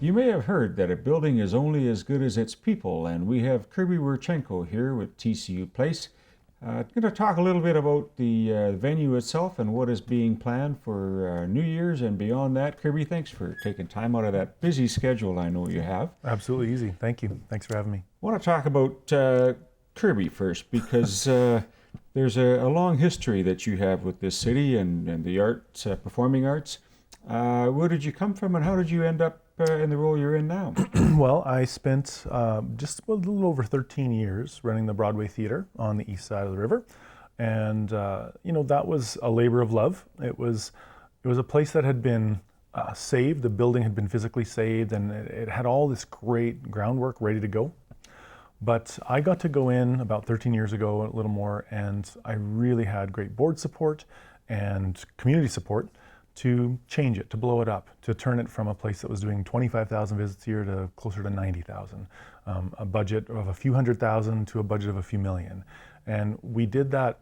You may have heard that a building is only as good as its people, and we have Kirby Wirchenko here with TCU Place. Going to talk a little bit about the venue itself and what is being planned for New Year's and beyond that. Kirby, thanks for taking time out of that busy schedule I know you have. Absolutely easy. Thank you. Thanks for having me. I want to talk about Kirby first because there's a long history that you have with this city and the arts, performing arts. Where did you come from and how did you end up in the role you're in now? Well, I spent just a little over 13 years running the Broadway Theatre on the east side of the river. And, that was a labor of love. It was a place that had been saved. The building had been physically saved and it had all this great groundwork ready to go. But I got to go in about 13 years ago, a little more, and I really had great board support and community support to change it, to blow it up, to turn it from a place that was doing 25,000 visits a year to closer to 90,000, a budget of a few hundred thousand to a budget of a few million. And we did that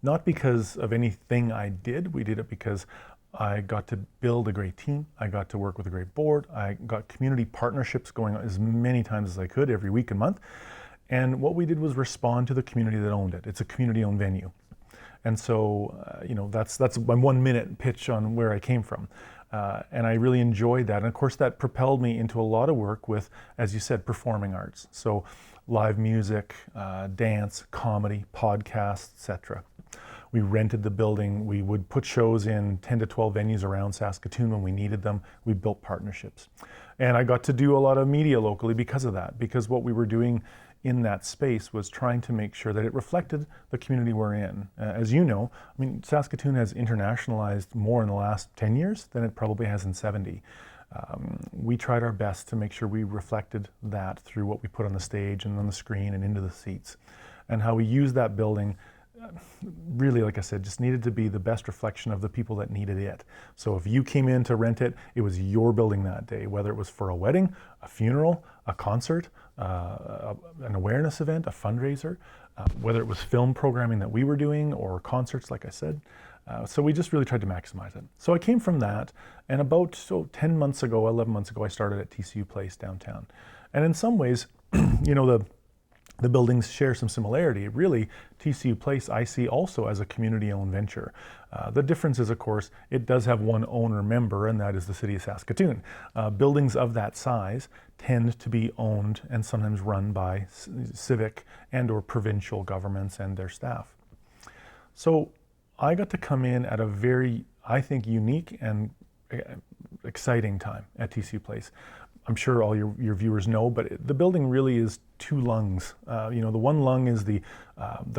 not because of anything I did, we did it because I got to build a great team, I got to work with a great board, I got community partnerships going on as many times as I could every week and month. And what we did was respond to the community that owned it. It's a community-owned venue. And so, that's my 1 minute pitch on where I came from. And I really enjoyed that. And of course, that propelled me into a lot of work with, as you said, performing arts. So live music, dance, comedy, podcasts, etc. We rented the building. We would put shows in 10 to 12 venues around Saskatoon when we needed them. We built partnerships. And I got to do a lot of media locally because of that, because what we were doing in that space was trying to make sure that it reflected the community we're in. As you know, Saskatoon has internationalized more in the last 10 years than it probably has in 70. We tried our best to make sure we reflected that through what we put on the stage and on the screen and into the seats. And how we used that building really, like I said, just needed to be the best reflection of the people that needed it. So if you came in to rent it, it was your building that day, whether it was for a wedding, a funeral, a concert, an awareness event, a fundraiser, whether it was film programming that we were doing or concerts, like I said. So we just really tried to maximize it. So I came from that, and about 11 months ago, I started at TCU Place downtown. And in some ways, the buildings share some similarity. Really, TCU Place I see also as a community-owned venture. The difference is, of course, it does have one owner-member, and that is the city of Saskatoon. Buildings of that size tend to be owned and sometimes run by civic and or provincial governments and their staff. So I got to come in at a very, I think, unique and exciting time at TCU Place. I'm sure all your viewers know, but the building really is two lungs. The one lung is the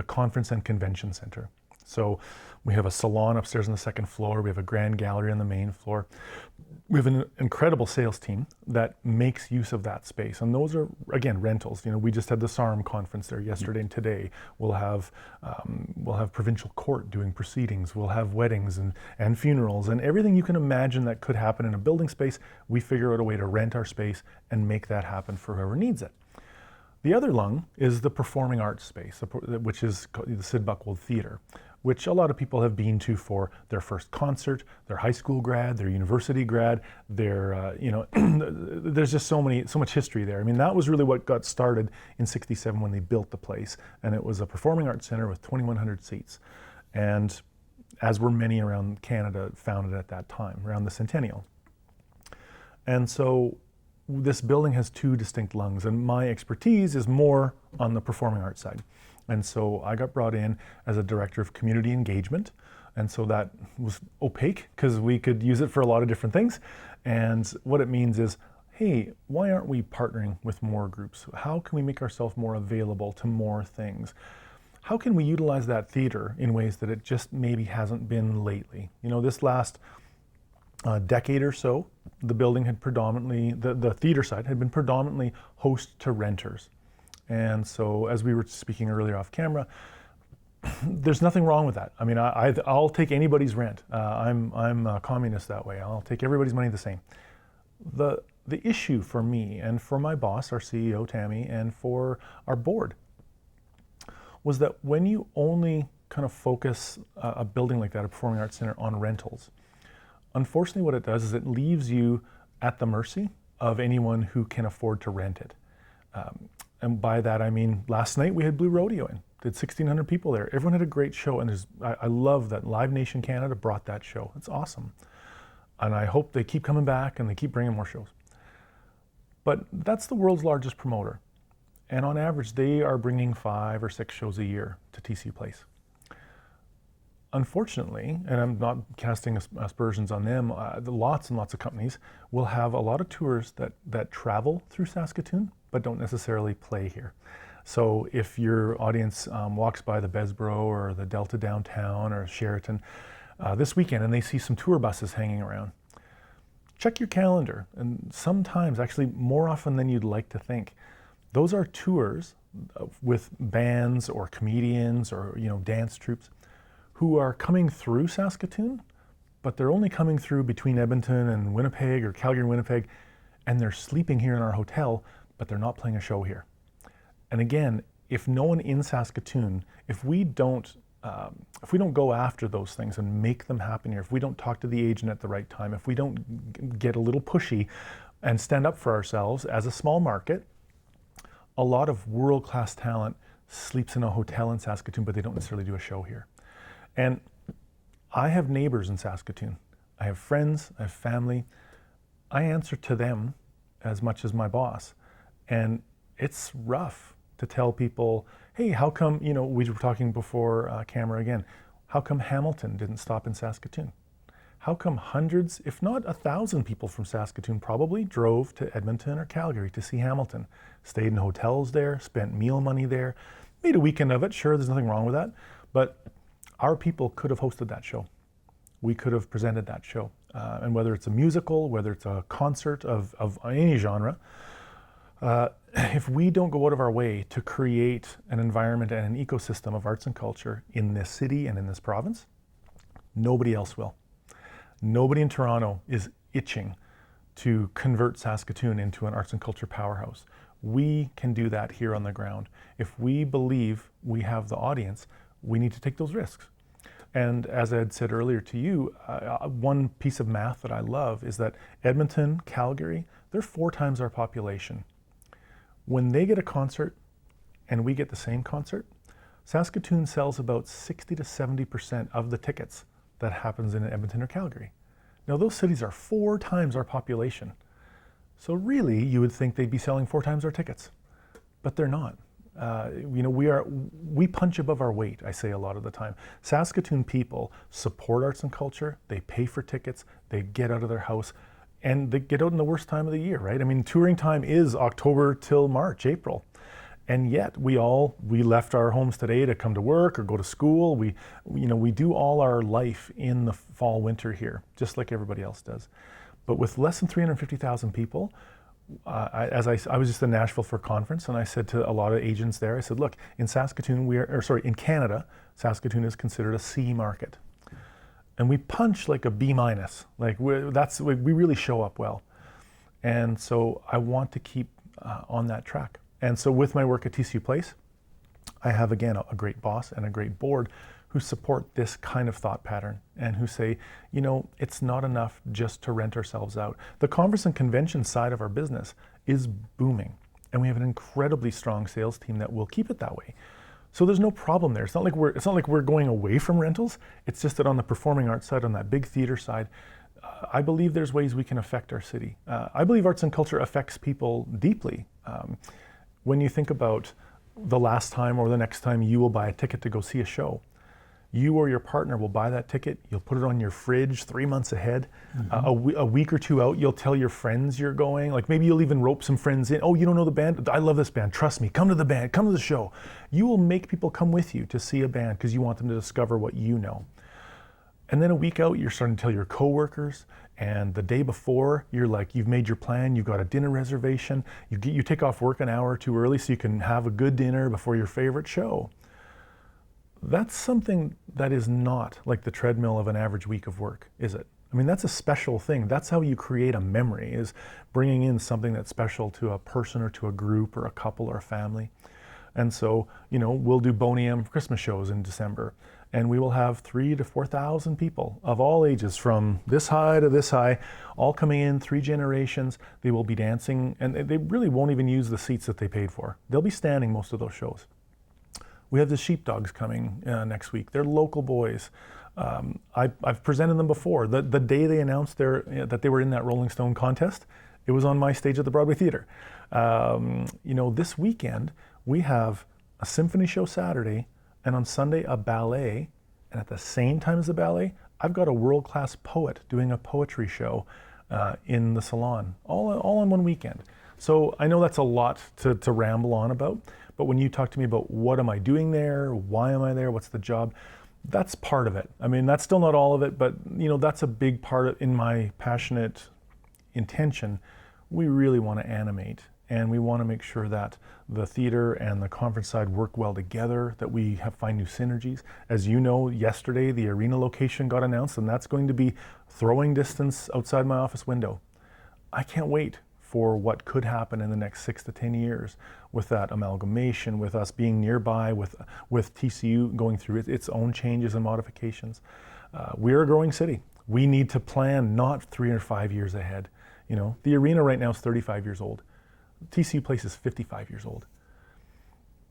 conference and convention center. So we have a salon upstairs on the second floor. We have a grand gallery on the main floor. We have an incredible sales team that makes use of that space. And those are, again, rentals. We just had the SARM conference there yesterday and today. We'll have provincial court doing proceedings. We'll have weddings and funerals and everything you can imagine that could happen in a building space. We figure out a way to rent our space and make that happen for whoever needs it. The other lung is the performing arts space, which is the Sid Buchwald Theatre, which a lot of people have been to for their first concert, their high school grad, their university grad, their, there's just so much history there. That was really what got started in '67 when they built the place. And it was a performing arts center with 2,100 seats. And as were many around Canada founded at that time, around the centennial. And so this building has two distinct lungs, and my expertise is more on the performing arts side. And so I got brought in as a director of community engagement. And so that was opaque because we could use it for a lot of different things. And what it means is, hey, why aren't we partnering with more groups? How can we make ourselves more available to more things? How can we utilize that theater in ways that it just maybe hasn't been lately? This last decade or so, the building had predominantly, the theater side had been predominantly host to renters. And so as we were speaking earlier off camera, there's nothing wrong with that. I'll take anybody's rent. I'm a communist that way. I'll take everybody's money the same. The issue for me and for my boss, our CEO, Tammy, and for our board was that when you only kind of focus a building like that, a performing arts center, on rentals, unfortunately what it does is it leaves you at the mercy of anyone who can afford to rent it. And by that I mean last night we had Blue Rodeo in, did 1,600 people there. Everyone had a great show, and I love that Live Nation Canada brought that show. It's awesome. And I hope they keep coming back and they keep bringing more shows. But that's the world's largest promoter. And on average, they are bringing 5 or 6 shows a year to TCU Place. Unfortunately, and I'm not casting aspersions on them, lots and lots of companies will have a lot of tours that travel through Saskatoon, but don't necessarily play here. So if your audience walks by the Besborough or the Delta Downtown or Sheraton this weekend and they see some tour buses hanging around, check your calendar. And sometimes, actually more often than you'd like to think, those are tours with bands or comedians or dance troupes who are coming through Saskatoon, but they're only coming through between Edmonton and Winnipeg or Calgary and Winnipeg, and they're sleeping here in our hotel, but they're not playing a show here. And again, if no one in Saskatoon, if we don't go after those things and make them happen here, if we don't talk to the agent at the right time, if we don't get a little pushy and stand up for ourselves as a small market, a lot of world-class talent sleeps in a hotel in Saskatoon, but they don't necessarily do a show here. And I have neighbors in Saskatoon. I have friends, I have family. I answer to them as much as my boss. And it's rough to tell people, hey, how come, we were talking before camera again, how come Hamilton didn't stop in Saskatoon? How come hundreds, if not 1,000 people from Saskatoon probably drove to Edmonton or Calgary to see Hamilton, stayed in hotels there, spent meal money there, made a weekend of it, sure, there's nothing wrong with that, but our people could have hosted that show. We could have presented that show. And whether it's a musical, whether it's a concert of any genre, if we don't go out of our way to create an environment and an ecosystem of arts and culture in this city and in this province, nobody else will. Nobody in Toronto is itching to convert Saskatoon into an arts and culture powerhouse. We can do that here on the ground. If we believe we have the audience, we need to take those risks. And as I had said earlier to you, one piece of math that I love is that Edmonton, Calgary, they're 4 times our population. When they get a concert and we get the same concert, Saskatoon sells about 60 to 70% of the tickets that happens in Edmonton or Calgary. Now those cities are 4 times our population. So really you would think they'd be selling 4 times our tickets, but they're not. We punch above our weight, I say a lot of the time. Saskatoon people support arts and culture, they pay for tickets, they get out of their house, and they get out in the worst time of the year, right? I mean, touring time is October till March, April. And yet we left our homes today to come to work or go to school. We do all our life in the fall, winter here, just like everybody else does. But with less than 350,000 people, I was just in Nashville for a conference, and I said to a lot of agents there, I said, look, in Saskatoon, in Canada, Saskatoon is considered a C market. And we punch like a B-. Like we really show up well. And so I want to keep on that track. And so with my work at TCU Place, I have, again, a great boss and a great board who support this kind of thought pattern and who say, it's not enough just to rent ourselves out. The conference and convention side of our business is booming, and we have an incredibly strong sales team that will keep it that way. So there's no problem there. It's not like we're going away from rentals. It's just that on the performing arts side, on that big theater side, I believe there's ways we can affect our city. I believe arts and culture affects people deeply. When you think about the last time or the next time you will buy a ticket to go see a show, you or your partner will buy that ticket, you'll put it on your fridge 3 months ahead, a week or 2 out, you'll tell your friends you're going, like maybe you'll even rope some friends in, oh, you don't know the band? I love this band, trust me, come to the band, come to the show. You will make people come with you to see a band because you want them to discover what you know. And then a week out, you're starting to tell your coworkers, and the day before, you've made your plan, you've got a dinner reservation, you take off work an hour or 2 early so you can have a good dinner before your favorite show. That's something that is not like the treadmill of an average week of work, is it? I mean, that's a special thing. That's how you create a memory, is bringing in something that's special to a person or to a group or a couple or a family. And so, we'll do Boney M Christmas shows in December. and we will have 3,000 to 4,000 people of all ages, from this high to this high, all coming in, 3 generations. They will be dancing, and they really won't even use the seats that they paid for. They'll be standing most of those shows. We have the Sheepdogs coming next week. They're local boys. I've presented them before. The day they announced that they were in that Rolling Stone contest, it was on my stage at the Broadway Theatre. This weekend we have a symphony show Saturday, and on Sunday a ballet, and at the same time as the ballet, I've got a world-class poet doing a poetry show in the salon, all in one weekend. So I know that's a lot to ramble on about, but when you talk to me about what am I doing there, why am I there, what's the job, that's part of it. I mean, that's still not all of it, but that's a big part in my passionate intention. We really want to animate, and we want to make sure that the theater and the conference side work well together, that we find new synergies. As you know, yesterday the arena location got announced, and that's going to be throwing distance outside my office window. I can't wait for what could happen in the next 6 to 10 years with that amalgamation, with us being nearby, with TCU going through its own changes and modifications. We're a growing city. We need to plan not 3 or 5 years ahead. The arena right now is 35 years old. TCU Place is 55 years old.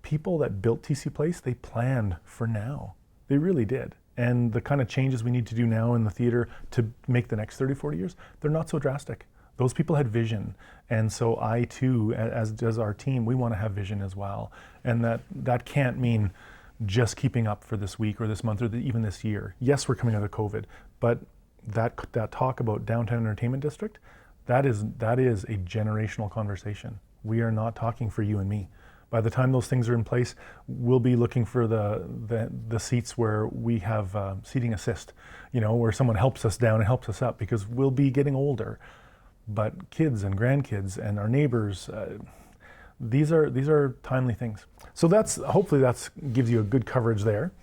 People that built TCU Place, they planned for now. They really did. And the kind of changes we need to do now in the theater to make the next 30, 40 years, they're not so drastic. Those people had vision, and so I too, as does our team, we want to have vision as well. And that can't mean just keeping up for this week or this month or even this year. Yes, we're coming out of COVID, but that talk about downtown entertainment district, that is a generational conversation. We are not talking for you and me. By the time those things are in place, we'll be looking for the seats where we have seating assist, where someone helps us down and helps us up, because we'll be getting older. But kids and grandkids and our neighbors, these are timely things. So hopefully that gives you a good coverage there.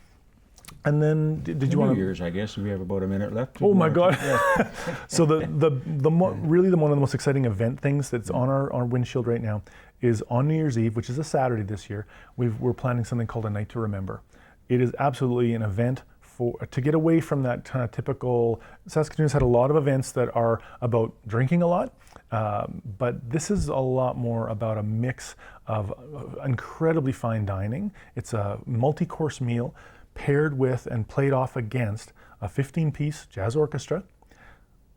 And then did you want to? New Year's, I guess we have about a minute left. Oh my God! Yeah. So really one of the most exciting event things that's on our windshield right now is on New Year's Eve, which is a Saturday this year. We're planning something called a Night to Remember. It is absolutely an event to get away from that kind of typical. Saskatoon's had a lot of events that are about drinking a lot, but this is a lot more about a mix of incredibly fine dining. It's a multi-course meal paired with and played off against a 15-piece jazz orchestra.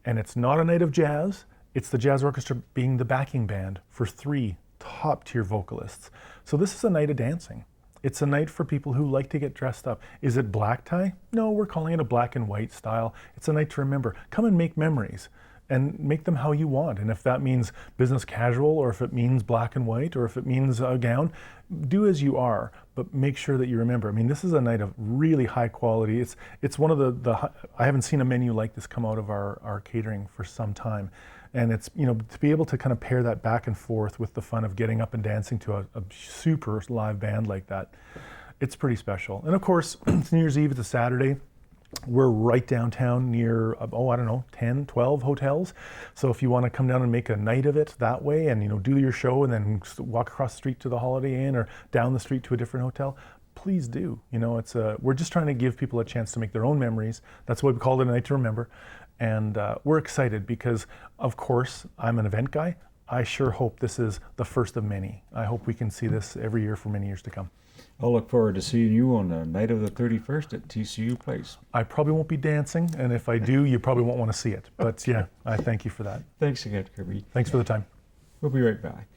And it's not a night of jazz, it's the jazz orchestra being the backing band for 3 top-tier vocalists. So this is a night of dancing. It's a night for people who like to get dressed up. Is it black tie? No, we're calling it a black and white style. It's a night to remember. Come and make memories and make them how you want. And if that means business casual, or if it means black and white, or if it means a gown, do as you are, but make sure that you remember. I mean, this is a night of really high quality. It's one of I haven't seen a menu like this come out of our catering for some time. And it's, to be able to kind of pair that back and forth with the fun of getting up and dancing to a super live band like that, it's pretty special. And of course, it's New Year's Eve, it's a Saturday. We're right downtown near, 10, 12 hotels. So if you want to come down and make a night of it that way and, do your show and then walk across the street to the Holiday Inn or down the street to a different hotel, please do. We're just trying to give people a chance to make their own memories. That's why we called it a Night to Remember. And we're excited because, of course, I'm an event guy. I sure hope this is the first of many. I hope we can see this every year for many years to come. I'll look forward to seeing you on the night of the 31st at TCU Place. I probably won't be dancing, and if I do, you probably won't want to see it. But yeah, I thank you for that. Thanks again, Kirby. Thanks for the time. We'll be right back.